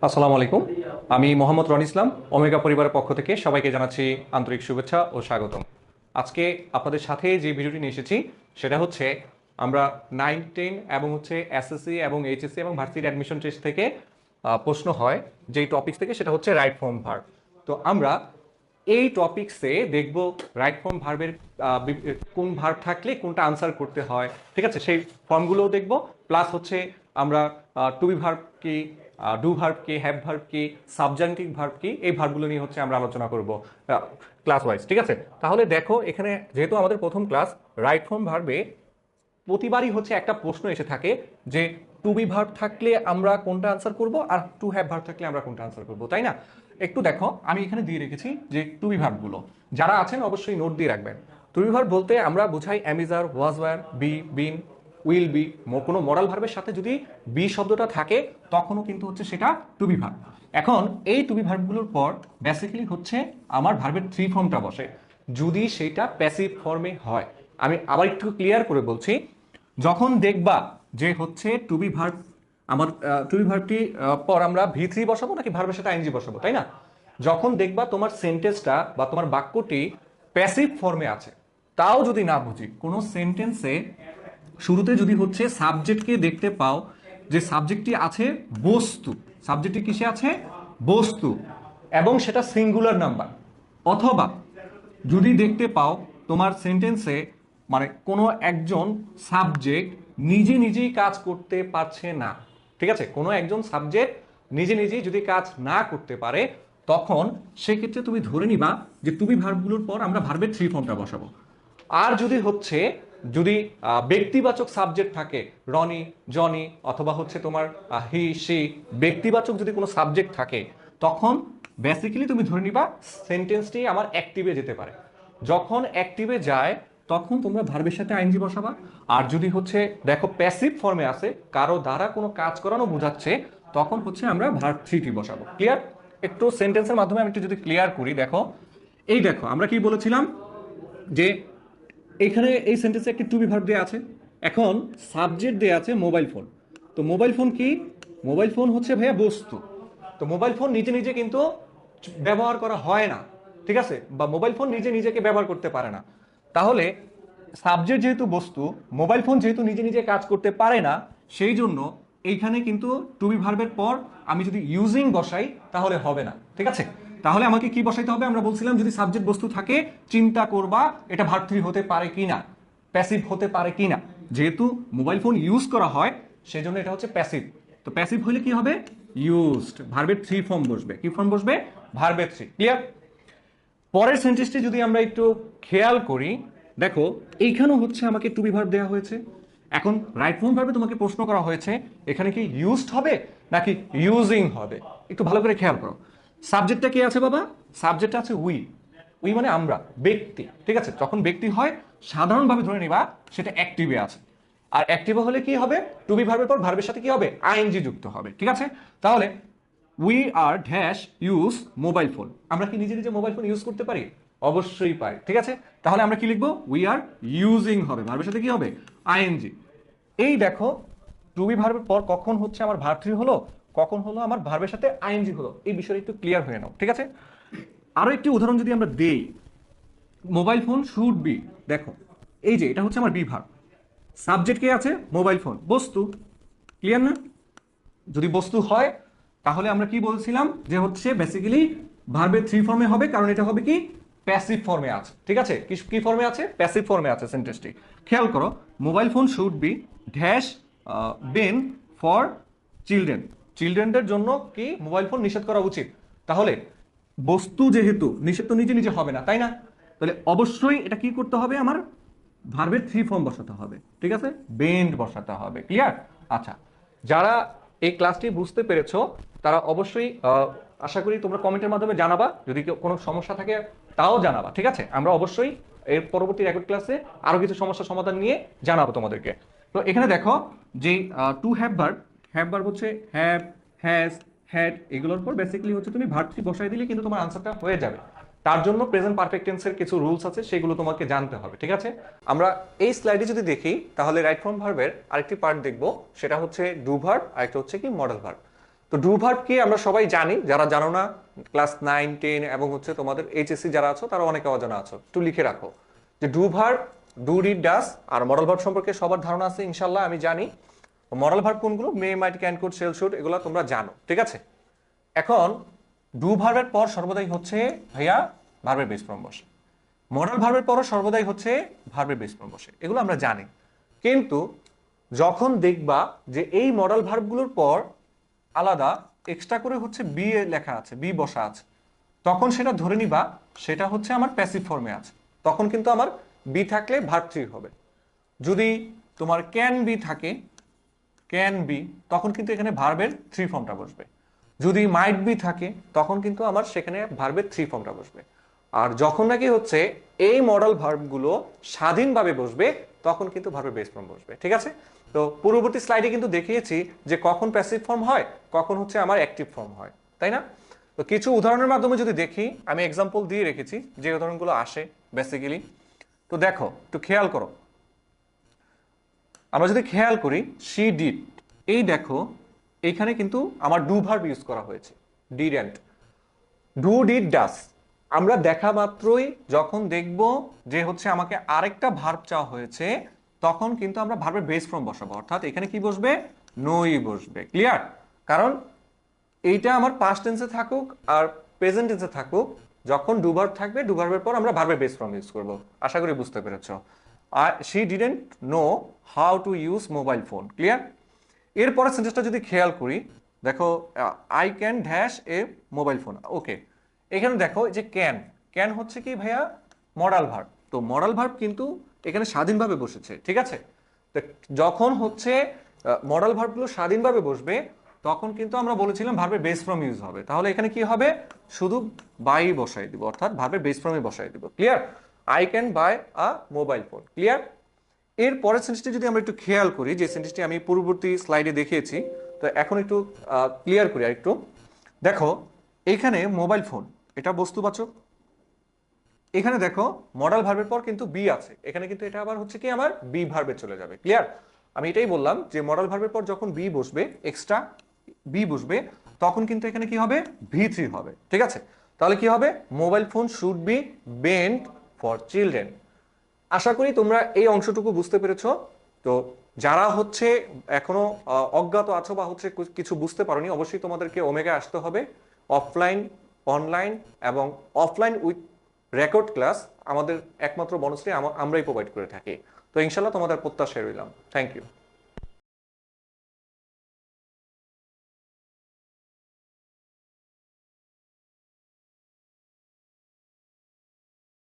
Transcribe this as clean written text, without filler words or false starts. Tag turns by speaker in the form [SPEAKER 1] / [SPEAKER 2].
[SPEAKER 1] আসসালামু আলাইকুম। আমি মোহাম্মদ রন ইসলাম, ওমেগা পরিবারের পক্ষ থেকে সবাইকে জানাচ্ছি আন্তরিক শুভেচ্ছা ও স্বাগতম। আজকে আপনাদের সাথে যে ভিডিওটি নিয়ে এসেছি সেটা হচ্ছে আমরা 9, 10 এবং হচ্ছে এসএসসি এবং এইচএসসি এবং ভার্সিটি অ্যাডমিশন টেস্ট থেকে প্রশ্ন হয় যেই টপিক থেকে, সেটা হচ্ছে রাইট ফর্ম ভার্ব। তো আমরা এই টপিকসে দেখব রাইট ফর্ম ভার্বের কোন ভার্ব থাকলে কোনটা আনসার করতে হয়, ঠিক আছে, সেই ফর্মগুলোও দেখব। প্লাস হচ্ছে আমরা টু বি ভার্ব কি, ডু ভার্ব কি, হ্যাভ ভার্ব কি, সাবজাংটিভ ভার্ব কি, এই ভার্বগুলো নিয়ে হচ্ছে আমরা আলোচনা করব ক্লাস ওয়াইজ, ঠিক আছে। তাহলে দেখো, এখানে যেহেতু আমাদের প্রথম ক্লাস, রাইট ফর্ম ভার্বে প্রতিবারই হচ্ছে একটা প্রশ্ন এসে থাকে যে টু বি ভার্ব থাকলে আমরা কোনটা আনসার করব আর টু হ্যাভ ভার্ব থাকলে আমরা কোনটা আনসার করব, তাই না? একটু দেখো, আমি এখানে দিয়ে রেখেছি যে টু বি ভার্বগুলো, যারা আছেন অবশ্যই নোট দিয়ে রাখবেন। টু বি ভার্ব বলতে আমরা বোঝাই am is are, was were, be, been, will be. কোনো মরাল ভার্বের সাথে যদি বি শব্দটা থাকে তখনও কিন্তু হচ্ছে সেটা টু বি ভার্ব। এখন এই টু বি ভার্বগুলোর পর বেসিক্যালি হচ্ছে আমার ভার্বের থ্রি ফর্মটা বসে, যদি সেটা প্যাসিভ ফর্মে হয়। আমি আবার একটু ক্লিয়ার করে বলছি, যখন দেখবা যে হচ্ছে টু বি ভার্ব, আমার টু বি ভার্বটি পর আমরা ভি থ্রি বসাবো নাকি ভার্বের সাথে আইএনজি বসাবো, তাই না? যখন দেখবা তোমার সেন্টেন্সটা বা তোমার বাক্যটি প্যাসিভ ফর্মে আছে, তাও যদি না বুঝি, কোনো সেন্টেন্সে শুরুতে যদি হচ্ছে সাবজেক্টকে দেখতে পাও যে সাবজেক্টটি আছে বস্তু, সাবজেক্টটি কিসে আছে? বস্তু, এবং সেটা সিঙ্গুলার নাম্বার, অথবা যদি দেখতে পাও তোমার সেন্টেন্সে মানে কোনো একজন সাবজেক্ট নিজে নিজেই কাজ করতে পারছে না, ঠিক আছে, কোনো একজন সাবজেক্ট নিজে নিজেই যদি কাজ না করতে পারে, তখন সেক্ষেত্রে তুমি ধরে নিবা যে টু বি ভার্বগুলোর পর আমরা ভার্বের থ্রি ফর্মটা বসাবো। আর যদি হচ্ছে যদি ব্যক্তিবাচক সাবজেক্ট থাকে, রনি, জনি, অথবা হচ্ছে তোমার হি, সি, ব্যক্তিবাচক যদি কোনো সাবজেক্ট থাকে, তখন বেসিক্যালি তুমি ধরে নিবা সেন্টেন্সটি আমার অ্যাক্টিভে যেতে পারে। যখন অ্যাক্টিভে যায় তখন তোমরা ভার্বের সাথে আইএনজি বসাবা। আর যদি হচ্ছে দেখো প্যাসিভ ফর্মে আছে, কারো দ্বারা কোনো কাজ করানো বোঝাচ্ছে, তখন হচ্ছে আমরা ভার্ব থ্রিটি বসাবো। ক্লিয়ার? একটু সেন্টেন্সের মাধ্যমে আমি একটু যদি ক্লিয়ার করি, দেখো, এই দেখো আমরা কি বলেছিলাম যে এখানে এই সেন্টেন্সে একটি টু বি ভার্ব দেওয়া আছে, এখন সাবজেক্ট দেওয়া আছে মোবাইল ফোন। তো মোবাইল ফোন কি? মোবাইল ফোন হচ্ছে ভাইয়া বস্তু। তো মোবাইল ফোন নিজে নিজে কিন্তু ব্যবহার করা হয় না, ঠিক আছে, বা মোবাইল ফোন নিজে নিজেকে ব্যবহার করতে পারে না। তাহলে সাবজেক্ট যেহেতু বস্তু, মোবাইল ফোন যেহেতু নিজে নিজে কাজ করতে পারে না, সেই জন্য এইখানে কিন্তু টু বি ভার্বের পর আমি যদি ইউজিং বসাই তাহলে হবে না, ঠিক আছে। তাহলে আমাকে কি বসাইতে হবে? আমরা বলছিলাম যদি সাবজেক্ট বস্তু থাকে, চিন্তা করবা এটা ভার্ব থ্রি হতে পারে কিনা, প্যাসিভ হতে পারে কিনা। যেহেতু মোবাইল ফোন ইউজ করা হয় সেই জন্য এটা হচ্ছে প্যাসিভ। তো প্যাসিভ হলে কি হবে? ইউজড, ভার্বের থ্রি ফর্ম বসবে। কি ফর্ম বসবে? ভার্বের থ্রি। ক্লিয়ার? পরের সেন্টেন্সটি যদি আমরা একটু খেয়াল করি, দেখো এইখানেও হচ্ছে আমাকে টু বি ভার্ব দেওয়া হয়েছে। এখন রাইট ফর্ম ভার্বে তোমাকে প্রশ্ন করা হয়েছে এখানে কি ইউজড হবে নাকি ইউজিং হবে। একটু ভালো করে খেয়াল করো। সাবজেক্টটা কি আছে বাবা? সাবজেক্টটা আছে উই। উই মানে আমরা, ব্যক্তি, ঠিক আছে। যখন ব্যক্তি হয় সাধারণভাবে ধরে নিবা সেটা অ্যাক্টিভে আছে। আর অ্যাক্টিভে হলে কি হবে? টু বি ভার্বের পর ভার্বের সাথে কি হবে? আইএনজি যুক্ত হবে, ঠিক আছে। তাহলে we are dash use mobile phone. আমরা কি নিজে নিজে মোবাইল ফোন ইউজ করতে পারি? অবশ্যই পারি, ঠিক আছে। তাহলে আমরা কি লিখবো? উই আর ইউজিং হবে, ভার্বের সাথে কি হবে? আইএনজি। এই দেখো, টু বি ভার্বের পর কখন হচ্ছে আমার ভার্ব থ্রি হলো, কখন হলো আমার ভার্বের সাথে আইএনজি হলো, এই বিষয়টা একটু ক্লিয়ার হয়ে নাও, ঠিক আছে। আরো একটি উদাহরণ যদি আমরা দেই, মোবাইল ফোন শুড বি, দেখো এই যে এটা হচ্ছে আমার বি ভার্ব, সাবজেক্ট কে আছে? মোবাইল ফোন, বস্তু। ক্লিয়ার না? যদি বস্তু হয় তাহলে আমরা কি বলছিলাম যে হচ্ছে বেসিক্যালি ভার্বের থ্রি ফর্মে হবে, কারণ এটা হবে কি? প্যাসিভ ফর্মে আছে, ঠিক আছে। কি ফর্মে আছে? প্যাসিভ ফর্মে আছে সেন্টেন্সটি। খেয়াল করো, mobile phone should be dash ban for children. চিলড্রেনদের জন্য কি মোবাইল ফোন নিষেধ করা উচিত। তাহলে বস্তু যেহেতু, নিষেধ তো নিজে নিজে হবে না, তাই না? তাহলে অবশ্যই এটা কি করতে হবে? আমার ভার্বের থ্রি ফর্ম বসাতে হবে, ঠিক আছে, বেন্ড বসাতে হবে। ক্লিয়ার? আচ্ছা, যারা এই ক্লাসটি বুঝতে পেরেছো তারা অবশ্যই আশা করি তোমরা কমেন্টের মাধ্যমে জানাবা, যদি কোনো সমস্যা থাকে তাও জানাবা, ঠিক আছে। আমরা অবশ্যই এর পরবর্তী রেকর্ড ক্লাসে আরো কিছু সমস্যার সমাধান নিয়ে জানাবো তোমাদেরকে। তো এখানে দেখো যে টু হ্যাভ ভার্ব হচ্ছে হ্যাভ, হ্যাজ, হ্যাড, এগুলোর পর বেসিক্যালি হচ্ছে তুমি ভার্ব থ্রি বসাই দিলে কিন্তু তোমার আনসারটা হয়ে যাবে। তার জন্য প্রেজেন্ট পারফেক্ট টেন্সের কিছু রুলস আছে, সেগুলো তোমাকে জানতে হবে, ঠিক আছে। আমরা এই স্লাইডে যদি দেখি তাহলে রাইট ফর্ম ভার্বের আরেকটি পার্ট দেখব, সেটা হচ্ছে ডু ভার্ব, আরেকটা হচ্ছে কি মডেল ভার্ব। তো ডু ভার্ব কি আমরা সবাই জানি, যারা জানো না ক্লাস 9, 10 এবং হচ্ছে তোমাদের এইচএসসি যারা আছো তারা অনেকে অজানা আছো, একটু লিখে রাখো যে do verb, do, did, does আর মডেল ভার্ব সম্পর্কে সবার ধারণা আছে ইনশাল্লাহ, আমি জানি। মডেল ভার্ব কোনগুলো? মে, মাইট, ক্যান, কুড, শেল, শুড, এগুলো তোমরা জানো, ঠিক আছে। এখন ডু ভার্বের পর সর্বদাই হচ্ছে ভাইয়া ভার্বের বেস ফর্ম বসে, মডেল ভার্বের পরও সর্বদাই হচ্ছে ভার্বের বেস ফর্ম বসে, এগুলো আমরা জানি। কিন্তু যখন দেখবা যে এই মডেল ভার্বগুলোর পর আলাদা এক্সট্রা করে হচ্ছে বি লেখা আছে, বি বসা আছে, তখন সেটা ধরে নিবা সেটা হচ্ছে আমার প্যাসিভ ফর্মে আছে, তখন কিন্তু আমার বি থাকলে ভার্ব থ্রি হবে। যদি তোমার ক্যান বি থাকে, ক্যান বি, তখন কিন্তু এখানে ভার্বের থ্রি ফর্মটা বসবে। যদি মাইট বি থাকে তখন কিন্তু আমার সেখানে ভার্বের থ্রি ফর্মটা বসবে। আর যখন নাকি হচ্ছে এই মডেল ভার্বগুলো স্বাধীনভাবে বসবে তখন কিন্তু ভার্বের বেস ফর্ম বসবে, ঠিক আছে। তো পূর্ববর্তী স্লাইডে কিন্তু দেখিয়েছি যে কখন প্যাসিভ ফর্ম হয়, কখন হচ্ছে আমার অ্যাক্টিভ ফর্ম হয়, তাই না? তো কিছু উদাহরণের মাধ্যমে যদি দেখি, আমি এক্সাম্পল দিয়ে রেখেছি যে উদাহরণগুলো আসে বেসিক্যালি। তো দেখো একটু খেয়াল করো, আমরা যদি খেয়াল করি শি ডিড, এই দেখো এইখানে কিন্তু আমার ডু ভার্ব ইউজ করা হয়েছে, ডিড অ্যান্ড। ডু, ডিড, ডাস আমরা দেখা মাত্রই যখন দেখব যে হচ্ছে আমাকে আরেকটা ভার্ব চাওয়া হয়েছে তখন কিন্তু আমরা ভার্বের বেস ফর্ম বসাবো, অর্থাৎ এখানে কি বসবে? নই বসবে, ক্লিয়ার? কারণ এইটা আমার পাস্ট টেন্সে থাকুক আর প্রেজেন্ট টেন্সে থাকুক, যখন ডু ভার্ব থাকবে ডু ভার্বের পর আমরা ভার্বের বেস ফর্ম ইউজ করব। আশা করি বুঝতে পেরেছো। আর she didn't know how to use mobile phone, clear? এরপরে সেন্টেন্সটা যদি খেয়াল করি, দেখো I can dash a mobile phone, okay. এখানে দেখো যে ক্যান, ক্যান হচ্ছে কি ভাইয়া? Modal verb. তো মডাল ভার্ব কিন্তু এখানে স্বাধীনভাবে বসেছে, ঠিক আছে। তো যখন হচ্ছে মডাল ভার্বগুলো স্বাধীনভাবে বসবে তখন কিন্তু আমরা বলেছিলাম ভার্বের বেস ফর্ম ইউজ হবে। তাহলে এখানে কি হবে? শুধু বাই বসাই দিব, অর্থাৎ ভার্বের বেস ফর্মে বসাই দিব, clear? I can buy a mobile phone, clear? এর পরের সেন্টেন্সটি যদি আমরা একটু খেয়াল করি, যে সেন্টেন্সটি আমি পূর্ববর্তী স্লাইডে দেখিয়েছি, তো এখন একটু ক্লিয়ার করি আর একটু। দেখো এখানে মোবাইল ফোন এটা বস্তুবাচক, এখানে দেখো মডাল ভার্বের পর কিন্তু বি আছে, এখানে কিন্তু এটা আবার হচ্ছে কি আমার বি ভার্বে চলে যাবে, ক্লিয়ার? আমি এটাই বললাম যে মডাল ভার্বের পর যখন বি বসবে, এক্সট্রা বি বসবে, তখন কিন্তু এখানে কি হবে? ভি থ্রি হবে, ঠিক আছে। তাহলে কি হবে? Mobile phone should be banned for children. আশা করি তোমরা এই অংশটুকু বুঝতে পেরেছো। তো যারা হচ্ছে এখনো অজ্ঞাত আছো বা হচ্ছে কিছু বুঝতে পারোনি, অবশ্যই তোমাদেরকে ওমেগা আসতে হবে। অফলাইন, অনলাইন এবং অফলাইন উইথ রেকর্ড ক্লাস আমাদের একমাত্র বনশ্রী আমরাই প্রোভাইড করে থাকি। তো ইনশাল্লাহ তোমাদের প্রত্যাশায় রইলাম। Thank you.